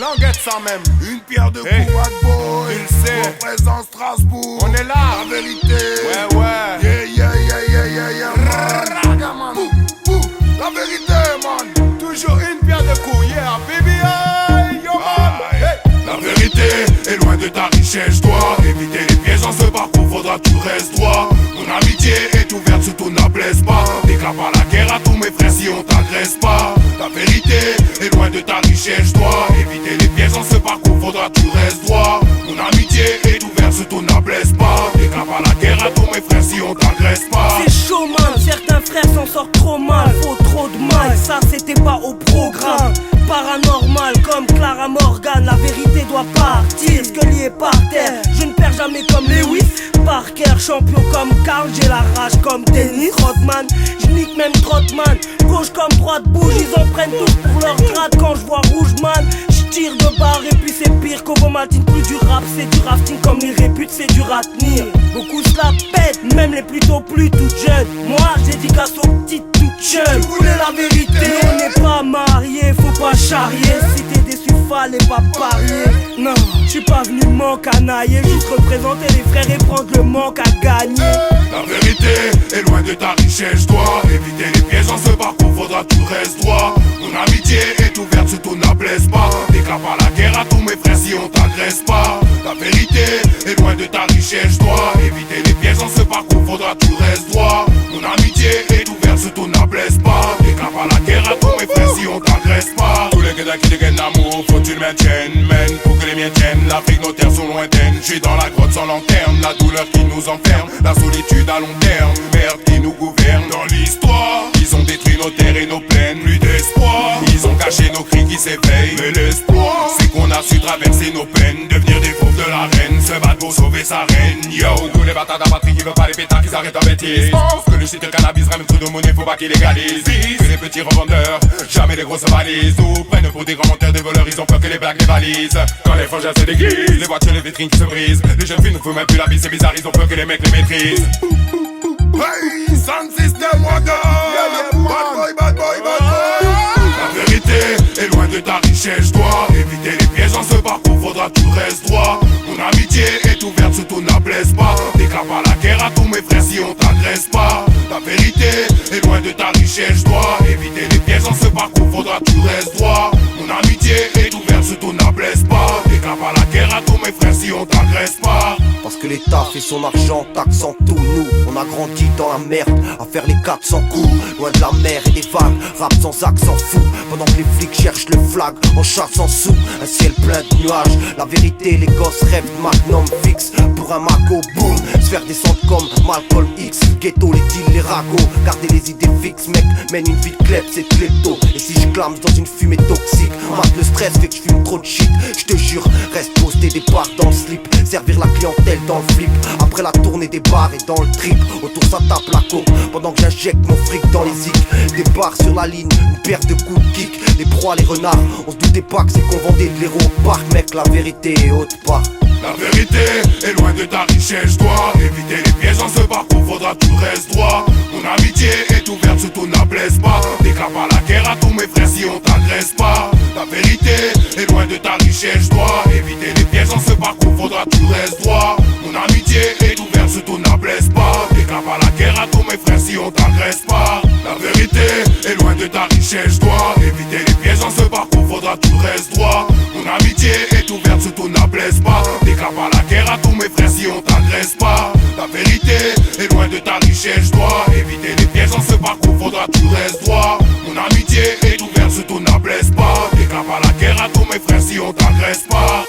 languette ça même. Une pierre de Hey, coup, bad boy. tu le sais. Représente Strasbourg. On est là. La vérité. Ouais, ouais. Yeah, yeah, yeah, yeah, yeah, yeah, Raga, man. La vérité, man. Toujours une pierre de coups, yeah, baby, hey, yo, man. Hey. La vérité est loin de ta richesse, toi. Éviter les pièges dans ce parcours, faudra que tu restes droit. Mon amitié est ouverte, surtout n'ablesse pas. Déclare pas la guerre à tous mes frères si on t'agresse pas. La vérité est loin de ta richesse, toi. Éviter les pièges dans ce parcours, faudra que tu restes droit. Mon amitié est ouverte, surtout n'ablesse pas. Déclare pas la guerre à tous mes frères si on t'agresse pas. C'est chaud man, certains frères s'en sortent trop mal. Faut trop de mal, ça c'était pas au programme. Paranormal comme Clara Morgan, la vérité doit partir. Scully est par terre, je ne perds jamais comme Lewis Parker, champion comme Carl, j'ai la rage comme Dennis Rodman. Je nique même Trotman, gauche comme droite bouge, ils en prennent tous pour leur grade quand je vois rouge man. Tire de barre et puis c'est pire qu'au Matin, plus du rap, c'est du rafting comme les réputes, c'est du rat tenir. Beaucoup se la pètent, même les plutôt plus toutes jeunes. Moi, je dédicace aux petites toutes jeunes. Tu voulais la vérité, on n'est pas mariés, faut pas charrier. Si t'es déçu, fallait pas parier. Non, je suis pas venu m'encanailler, juste représenter les frères et prendre le manque à gagner. La vérité est loin de ta richesse, toi. Éviter les pièges dans ce parcours, faudra que tu restes droit. Mon amitié est ouverte, surtout n'ablesse pas. Déclare pas la guerre à tous mes frères si on t'agresse pas. La vérité est loin de ta richesse, toi. Éviter les pièges dans ce parcours, faudra que tu restes droit. Mon amitié est ouverte, surtout n'ablesse pas. Déclare pas la guerre à tous mes frères si on t'agresse pas. Tous les gars qui dégainent l'amour, faut que tu le maintiennes, men. Pour que les miens tiennent, l'Afrique, nos terres sont lointaines. J'suis dans la grotte sans lanterne, la douleur qui nous enferme, la solitude à long terme, merde qui nous gouverne. Dans l'histoire, ils ont détruit nos terres et nos plaines, plus d'espoir. Ils ont caché nos cris qui s'éveillent, mais l'espoir, c'est qu'on a su traverser nos peines, devenir des fauves de la reine, se battre pour sauver sa reine. Yo, tous les bâtards de la patrie qui veulent pas les pétards, qu'ils arrêtent la bêtise. Pense que le shit et le cannabis règne trop de monnaie, faut pas qu'ils légalisent. Que les petits revendeurs, jamais les grosses valises. Nous prennent pour des grands menteurs, des voleurs, ils ont peur que les blagues les valisent. Quand les frangins se déguisent, les voitures, les vitrines qui se brisent. Les jeunes filles ne font même plus la vie, c'est bizarre, ils ont peur que les mecs les maîtrisent. Hey, sound system, what up? Bad boy, bad boy, bad boy. La vérité est loin de ta richesse, toi. Éviter les pièges dans ce parcours, faudra que tu restes droit. Mon amitié est ouverte, surtout n'ablesse pas. Déclare pas la guerre à tous mes frères si on t'agresse pas. La vérité est loin de ta richesse, toi. Éviter les pièges dans ce parcours, faudra que tu restes droit. Mon amitié est ouverte, surtout n'ablesse pas. Déclare pas la guerre à tous mes frères si on t'agresse pas. Parce que l'État fait son argent, taxant tout nous. On a grandi dans la merde, à faire les 400 coups. Loin de la mer et des vagues, rap sans accent fou. Pendant que les flics cherchent le flag, en chasse en sous. Un ciel plein de nuages, la vérité les gosses rêvent magnum fixe. Pour un maco boom, se faire descendre comme Malcolm X. Ghetto, les deals, les ragots, garder les idées fixes. Mec, mène une vie de clep, c'est klepto. Et si je clame dans une fumée toxique, mate le stress fait que je fume trop de shit. Je te jure, reste posté des barres dans le slip. Servir la clientèle dans le flip. Après la tournée des bars et dans le trip. Autour ça tape la coke pendant que j'injecte mon fric dans les zics. Des barres sur la ligne, une paire de coups de kick. Les proies, les renards, on se doutait pas que c'est qu'on vendait de l'héros au parc. Mec, la vérité est haute part. La vérité est loin de ta richesse, toi. Éviter les pièges dans ce parcours, faudra que tu restes droit. Mon amitié est ouverte, surtout n'ablesse pas. Déclare pas la guerre à tous mes frères si on t'agresse pas. La vérité est loin de ta richesse, toi. Éviter les pièges dans ce parcours, faudra que tu restes droit. Mon amitié est ouverte, surtout n'ablesse pas. Déclare pas la guerre à tous mes frères si on t'agresse pas. La vérité est loin de ta richesse, toi. Éviter les pièges dans ce parcours, faudra que tu restes droit. Mon amitié est ouverte, surtout n'ablesse pas. Déclare pas la guerre à tous mes frères si on t'agresse pas. La vérité est loin de ta richesse, toi. Éviter les pièges dans ce parcours, faudra que tu restes droit. Mon amitié est ouverte, surtout n'ablesse pas. Déclare pas la guerre à tous mes frères si on t'agresse pas.